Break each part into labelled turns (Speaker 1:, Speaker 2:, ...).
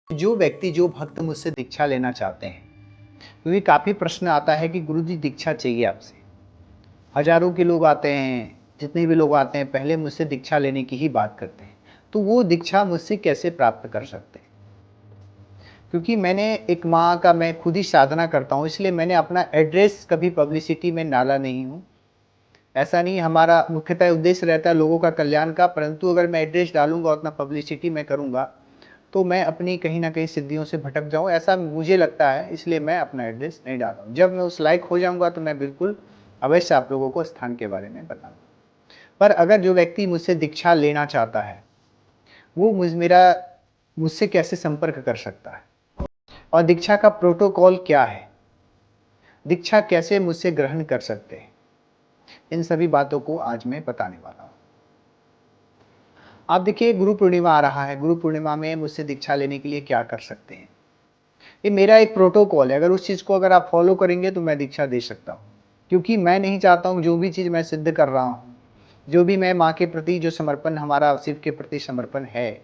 Speaker 1: जो व्यक्ति जो भक्त मुझसे दीक्षा लेना चाहते हैं, क्योंकि काफ़ी प्रश्न आता है कि गुरुजी दीक्षा चाहिए आपसे। हज़ारों के लोग आते हैं, जितने भी लोग आते हैं पहले मुझसे दीक्षा लेने की ही बात करते हैं। तो वो दीक्षा मुझसे कैसे प्राप्त कर सकते हैं? क्योंकि मैंने एक माँ का मैं खुद ही साधना करता हूँ, इसलिए मैंने अपना एड्रेस कभी पब्लिसिटी में डाला नहीं हूँ। ऐसा नहीं, हमारा मुख्यतः उद्देश्य रहता है लोगों का कल्याण का, परंतु अगर मैं एड्रेस डालूँगा उतना पब्लिसिटी मैं करूँगा, तो मैं अपनी कहीं न कहीं सिद्धियों से भटक जाऊँ, ऐसा मुझे लगता है, इसलिए मैं अपना एड्रेस नहीं डाल रहा हूँ। जब मैं उस लायक हो जाऊँगा तो मैं बिल्कुल अवश्य आप लोगों को स्थान के बारे में बताऊँगा। पर अगर जो व्यक्ति मुझसे दीक्षा लेना चाहता है, वो मुझसे कैसे संपर्क कर सकता है? और दीक्षा का प्रोटोकॉल क्या है? दीक्षा कैसे मुझसे ग्रहण कर सकते हैं? इन सभी बातों को आज मैं बताने वाला हूँ। आप देखिए, गुरु पूर्णिमा आ रहा है, गुरु पूर्णिमा में मुझसे दीक्षा लेने के लिए क्या कर सकते हैं? ये मेरा एक प्रोटोकॉल है, अगर उस चीज़ को अगर आप फॉलो करेंगे तो मैं दीक्षा दे सकता हूँ। क्योंकि मैं नहीं चाहता हूँ जो भी चीज़ मैं सिद्ध कर रहा हूँ, जो भी मैं माँ के प्रति जो समर्पण हमारा शिव के प्रति समर्पण है,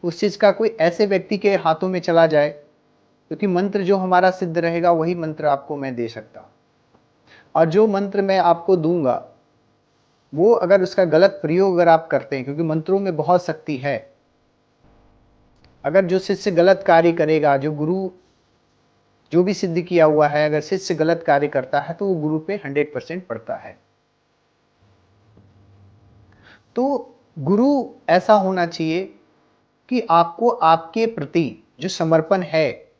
Speaker 1: उस चीज़ का कोई ऐसे व्यक्ति के हाथों में चला जाए, क्योंकि मंत्र जो हमारा सिद्ध रहेगा वही मंत्र आपको मैं दे सकता हूँ। और जो मंत्र मैं आपको दूँगा, वो अगर उसका गलत प्रयोग अगर आप करते हैं, क्योंकि मंत्रों में बहुत शक्ति है। अगर जो शिष्य गलत कार्य करेगा, जो गुरु जो भी सिद्ध किया हुआ है, अगर शिष्य गलत कार्य करता है तो वो गुरु पे 100% पड़ता है। तो गुरु ऐसा होना चाहिए कि आपको आपके प्रति जो समर्पण है,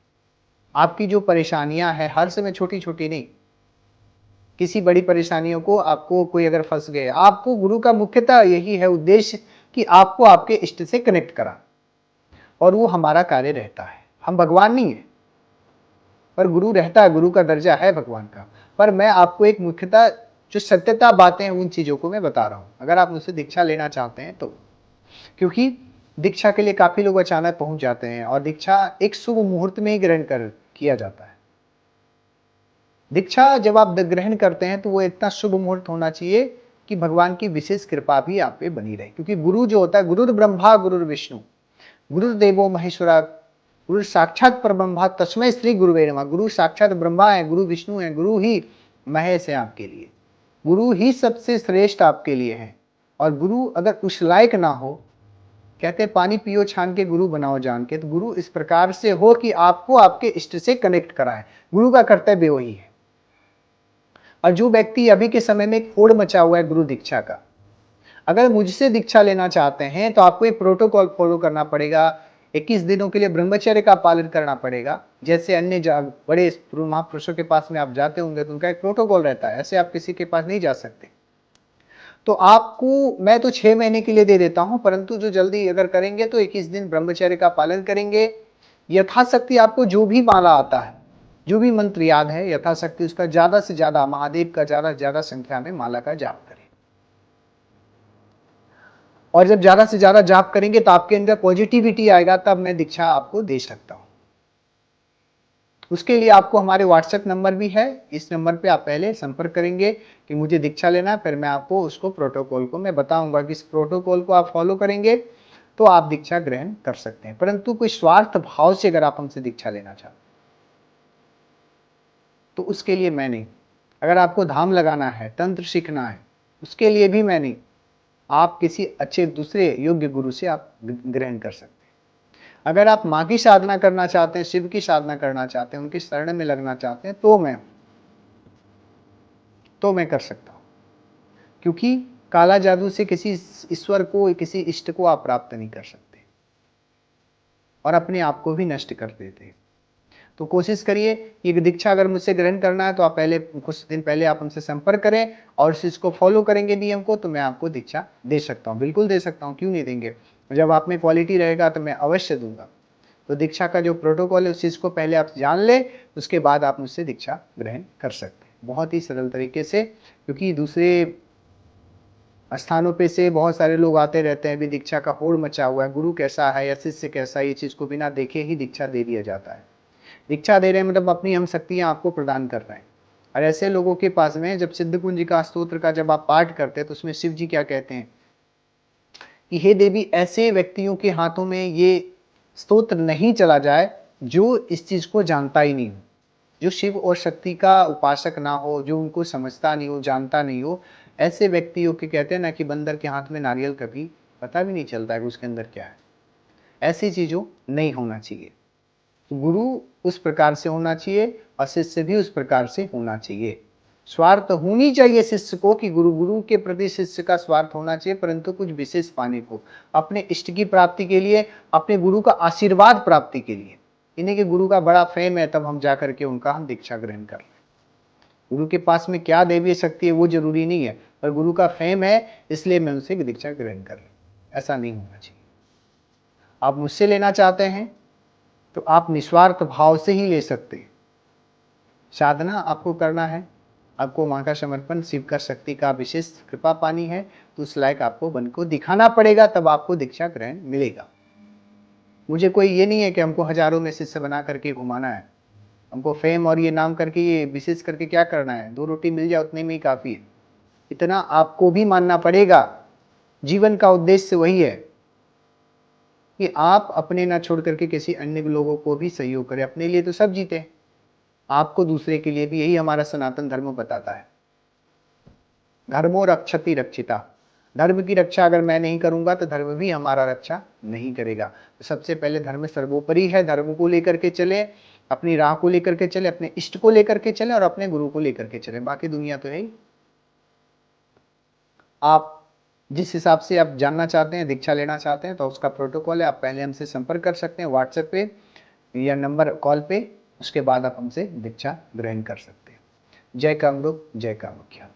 Speaker 1: आपकी जो परेशानियां हैं, हर समय छोटी-छोटी नहीं, किसी बड़ी परेशानियों को आपको कोई अगर फँस गए, आपको गुरु का मुख्यतः यही है उद्देश्य कि आपको आपके इष्ट से कनेक्ट करा, और वो हमारा कार्य रहता है। हम भगवान नहीं है, पर गुरु रहता है, गुरु का दर्जा है भगवान का। पर मैं आपको एक मुख्यतः जो सत्यता बातें हैं उन चीज़ों को मैं बता रहा हूँ, अगर आप मुझसे दीक्षा लेना चाहते हैं तो। क्योंकि दीक्षा के लिए काफ़ी लोग अचानक पहुँच जाते हैं, और दीक्षा एक शुभ मुहूर्त में ही ग्रहण कर किया जाता है। दीक्षा जब आप ग्रहण करते हैं तो वो इतना शुभ मुहूर्त होना चाहिए कि भगवान की विशेष कृपा भी आप पे बनी रहे। क्योंकि गुरु जो होता है, गुरुर् ब्रह्मा गुरुर्विष्णु गुरुर्देवो महेश्वरा, गुरु साक्षात परब्रह्मा तस्मै श्री गुरुवे नमः। गुरु साक्षात ब्रह्मा है, गुरु विष्णु है, गुरु ही महेश है आपके लिए, गुरु ही सबसे श्रेष्ठ आपके लिए है। और गुरु अगर उस लायक ना हो, कहते हैं पानी पियो छान के गुरु बनाओ जान के, तो गुरु इस प्रकार से हो कि आपको आपके इष्ट से कनेक्ट कराए। गुरु का कर्तव्य वही है। और जो व्यक्ति अभी के समय में एक होड़ मचा हुआ है गुरु दीक्षा का, अगर मुझसे दीक्षा लेना चाहते हैं तो आपको एक प्रोटोकॉल फॉलो करना पड़ेगा। 21 दिनों के लिए ब्रह्मचर्य का पालन करना पड़ेगा। जैसे अन्य बड़े महापुरुषों के पास में आप जाते होंगे तो उनका एक प्रोटोकॉल रहता है, ऐसे आप किसी के पास नहीं जा सकते। तो आपको मैं तो 6 महीने के लिए दे देता हूं, परंतु जो जल्दी अगर करेंगे तो 21 दिन ब्रह्मचर्य का पालन करेंगे। यथाशक्ति आपको जो भी माला आता है, जो भी मंत्र याद है, यथाशक्ति उसका ज्यादा से ज्यादा, महादेव का ज्यादा से ज्यादा संख्या में माला का जाप करें। और जब ज्यादा से ज्यादा जाप करेंगे तो आपके अंदर पॉजिटिविटी आएगा, तब मैं दीक्षा आपको दे सकता हूं। उसके लिए आपको हमारे व्हाट्सएप नंबर भी है, इस नंबर पे आप पहले संपर्क करेंगे कि मुझे दीक्षा लेना है, फिर मैं आपको उसको प्रोटोकॉल को मैं बताऊंगा कि इस प्रोटोकॉल को आप फॉलो करेंगे तो आप दीक्षा ग्रहण कर सकते हैं। परंतु कोई स्वार्थ भाव से अगर आप हमसे दीक्षा लेना चाहते तो उसके लिए मैं नहीं। अगर आपको धाम लगाना है, तंत्र सीखना है, उसके लिए भी मैं नहीं। आप किसी अच्छे दूसरे योग्य गुरु से आप ग्रहण कर सकते हैं। अगर आप माँ की साधना करना चाहते हैं, शिव की साधना करना चाहते हैं, उनकी शरण में लगना चाहते हैं, तो मैं कर सकता हूँ। क्योंकि काला जादू से किसी ईश्वर को, किसी इष्ट को आप प्राप्त नहीं कर सकते, और अपने आप को भी नष्ट कर देते हैं। तो कोशिश करिए कि दीक्षा अगर मुझसे ग्रहण करना है तो आप पहले कुछ दिन पहले आप हमसे संपर्क करें, और इस चीज को फॉलो करेंगे नियम को, तो मैं आपको दीक्षा दे सकता हूँ, बिल्कुल दे सकता हूँ, क्यों नहीं देंगे। जब आप में क्वालिटी रहेगा तो मैं अवश्य दूंगा। तो दीक्षा का जो प्रोटोकॉल है उस चीज को पहले आप जान ले, उसके बाद आप मुझसे दीक्षा ग्रहण कर सकते हैं, बहुत ही सरल तरीके से। क्योंकि दूसरे स्थानों पे से बहुत सारे लोग आते रहते हैं, अभी दीक्षा का होड़ मचा हुआ है, गुरु कैसा है या शिष्य कैसा है, ये चीज को बिना देखे ही दीक्षा दे दिया जाता है। दीक्षा दे रहे हैं मतलब अपनी हम शक्तियां आपको प्रदान कर रहे हैं। और ऐसे लोगों के पास में जब सिद्ध कुंज का स्तोत्र का जब आप पाठ करते हैं तो उसमें शिव जी क्या कहते हैं कि हे देवी, ऐसे व्यक्तियों के हाथों में ये स्तोत्र नहीं चला जाए जो इस चीज को जानता ही नहीं हो, जो शिव और शक्ति का उपासक ना हो, जो उनको समझता नहीं हो, जानता नहीं हो, ऐसे व्यक्तियों के कहते हैं ना कि बंदर के हाथ में नारियल कभी पता भी नहीं चलता है कि उसके अंदर क्या है। ऐसी चीजों नहीं होना चाहिए। गुरु उस प्रकार से होना चाहिए और शिष्य भी उस प्रकार से होना चाहिए। स्वार्थ होनी चाहिए शिष्य को कि गुरु के प्रति शिष्य का स्वार्थ होना चाहिए, परंतु कुछ विशेष पाने को, अपने इष्ट की प्राप्ति के लिए, अपने गुरु का आशीर्वाद प्राप्ति के लिए। इन्हें कि गुरु का बड़ा फेम है तब हम जा करके उनका हम दीक्षा ग्रहण कर लें। गुरु के पास में क्या दैवीय शक्ति है वो जरूरी नहीं है, पर गुरु का फेम है इसलिए मैं उनसे दीक्षा ग्रहण कर लें, ऐसा नहीं होना चाहिए। आप मुझसे लेना चाहते हैं तो आप निस्वार्थ भाव से ही ले सकते हैं। साधना आपको करना है, आपको मां का समर्पण, शिव का शक्ति का विशेष कृपा पानी है, तो उस लायक आपको बन को दिखाना पड़ेगा, तब आपको दीक्षा ग्रहण मिलेगा। मुझे कोई ये नहीं है कि हमको हजारों में शिष्य बना करके घुमाना है, हमको फेम और ये नाम करके ये विशेष करके क्या करना है, 2 रोटी मिल जाए उतने में ही काफी है। इतना आपको भी मानना पड़ेगा। जीवन का उद्देश्य वही है कि आप अपने ना छोड़ करके किसी अन्य लोगों को भी सहयोग करें। अपने लिए तो सब जीते, आपको दूसरे के लिए भी, यही हमारा सनातन धर्म बताता है। धर्मो रक्षति रक्षिता, धर्म की रक्षा अगर मैं नहीं करूंगा तो धर्म भी हमारा रक्षा नहीं करेगा। तो सबसे पहले धर्म सर्वोपरि है, धर्म को लेकर के चले, अपनी राह को लेकर के चले, अपने इष्ट को लेकर के चले और अपने गुरु को लेकर के चले, बाकी दुनिया तो है ही। आप जिस हिसाब से आप जानना चाहते हैं, दीक्षा लेना चाहते हैं, तो उसका प्रोटोकॉल है, आप पहले हमसे संपर्क कर सकते हैं व्हाट्सएप पे या नंबर कॉल पे, उसके बाद आप हमसे दीक्षा ग्रहण कर सकते हैं। जय कामरूप, जय कामाख्या।